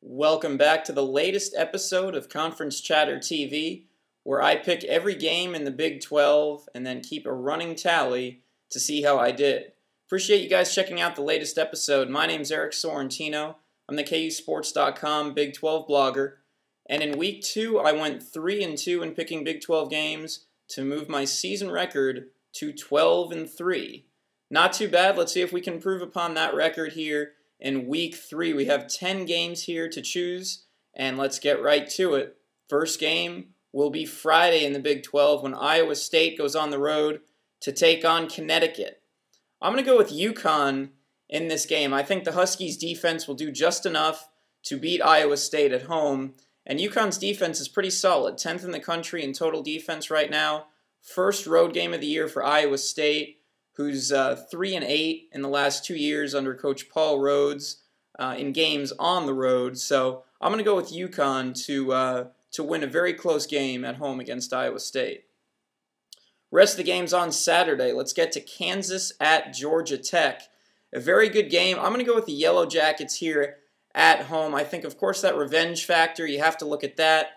Welcome back to the latest episode of Conference Chatter TV, where I pick every game in the Big 12 and then keep a running tally to see how I did. Appreciate you guys checking out the latest episode. My name's Eric Sorrentino. I'm the KUSports.com Big 12 blogger, and in Week 2 I went 3-2 in picking Big 12 games to move my season record to 12-3. Not too bad. Let's see if we can improve upon that record here. In Week 3, we have 10 games here to choose, and let's get right to it. First game will be Friday in the Big 12 when Iowa State goes on the road to take on Connecticut. I'm going to go with UConn in this game. I think the Huskies' defense will do just enough to beat Iowa State at home, and UConn's defense is pretty solid, 10th in the country in total defense right now. First road game of the year for Iowa State, who's 3-8 in the last 2 years under Coach Paul Rhodes in games on the road. So I'm going to go with UConn to win a very close game at home against Iowa State. Rest of the games on Saturday. Let's get to Kansas at Georgia Tech. A very good game. I'm going to go with the Yellow Jackets here at home. I think, of course, that revenge factor, you have to look at that.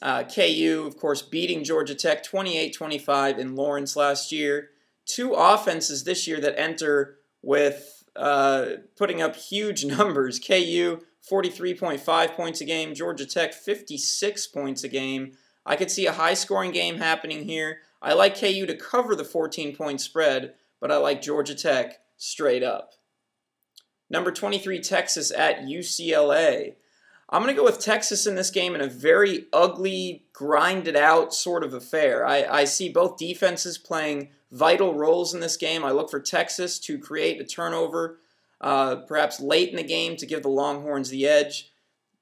KU, of course, beating Georgia Tech 28-25 in Lawrence last year. Two offenses this year that enter with putting up huge numbers. KU, 43.5 points a game. Georgia Tech, 56 points a game. I could see a high-scoring game happening here. I like KU to cover the 14-point spread, but I like Georgia Tech straight up. Number 23, Texas at UCLA. I'm going to go with Texas in this game in a very ugly, grinded-out sort of affair. I see both defenses playing vital roles in this game. I look for Texas to create a turnover, perhaps late in the game to give the Longhorns the edge.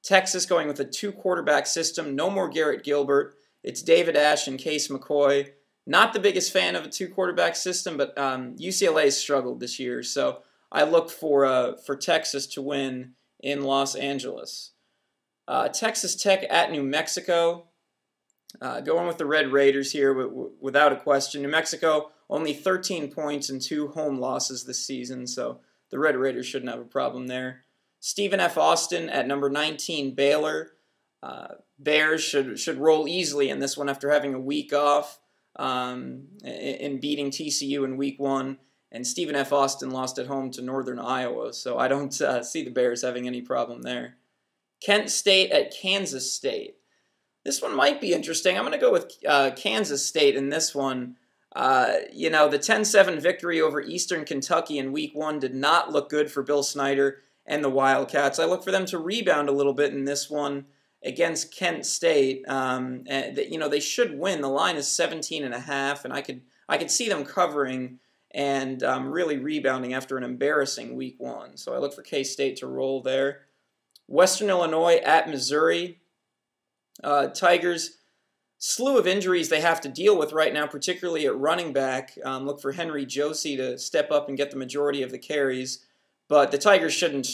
Texas going with a two-quarterback system. No more Garrett Gilbert. It's David Ash and Case McCoy. Not the biggest fan of a two-quarterback system, but UCLA has struggled this year, so I look for Texas to win in Los Angeles. Texas Tech at New Mexico. Going with the Red Raiders here without a question. New Mexico, only 13 points and 2 home losses this season, so the Red Raiders shouldn't have a problem there. Stephen F. Austin at number 19, Baylor. Bears should roll easily in this one after having a week off in beating TCU in Week 1. And Stephen F. Austin lost at home to Northern Iowa, so I don't see the Bears having any problem there. Kent State at Kansas State. This one might be interesting. I'm going to go with Kansas State in this one. The 10-7 victory over Eastern Kentucky in Week 1 did not look good for Bill Snyder and the Wildcats. I look for them to rebound a little bit in this one against Kent State. They should win. The line is 17.5, and I could see them covering and really rebounding after an embarrassing Week 1. So I look for K-State to roll there. Western Illinois at Missouri. Tigers, slew of injuries they have to deal with right now, particularly at running back. Look for Henry Josie to step up and get the majority of the carries. But the Tigers shouldn't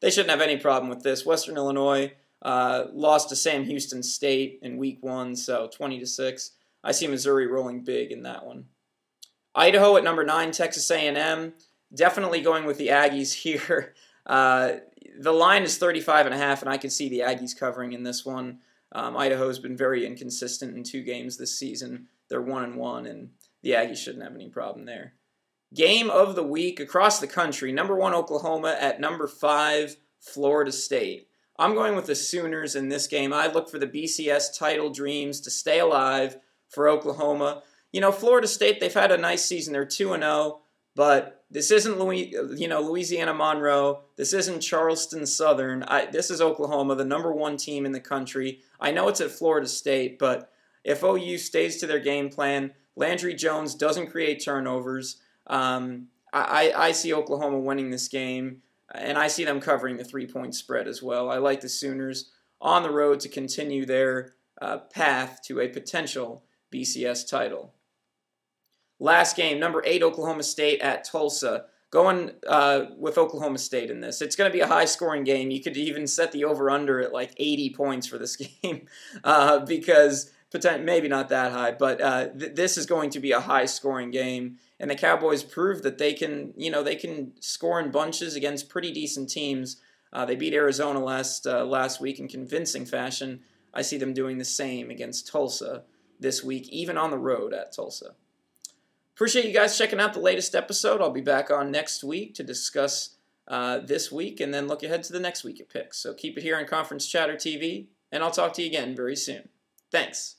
have any problem with this. Western Illinois lost to Sam Houston State in Week 1, so 20-6. I see Missouri rolling big in that one. Idaho at number 9, Texas A&M. Definitely going with the Aggies here. The line is 35.5, and I can see the Aggies covering in this one. Idaho's been very inconsistent in 2 games this season. They're 1-1, and the Aggies shouldn't have any problem there. Game of the week across the country. Number 1, Oklahoma at number 5, Florida State. I'm going with the Sooners in this game. I look for the BCS title dreams to stay alive for Oklahoma. Florida State, they've had a nice season. They're 2-0, but this isn't Louisiana Monroe. This isn't Charleston Southern. This is Oklahoma, the number 1 team in the country. I know it's at Florida State, but if OU stays to their game plan, Landry Jones doesn't create turnovers, I see Oklahoma winning this game, and I see them covering the 3-point spread as well. I like the Sooners on the road to continue their path to a potential BCS title. Last game, number 8, Oklahoma State at Tulsa. Going with Oklahoma State in this. It's going to be a high-scoring game. You could even set the over-under at like 80 points for this game because maybe not that high, but this is going to be a high-scoring game. And the Cowboys prove that they can score in bunches against pretty decent teams. They beat Arizona last week in convincing fashion. I see them doing the same against Tulsa this week, even on the road at Tulsa. Appreciate you guys checking out the latest episode. I'll be back on next week to discuss this week and then look ahead to the next week of picks. So keep it here on Conference Chatter TV, and I'll talk to you again very soon. Thanks.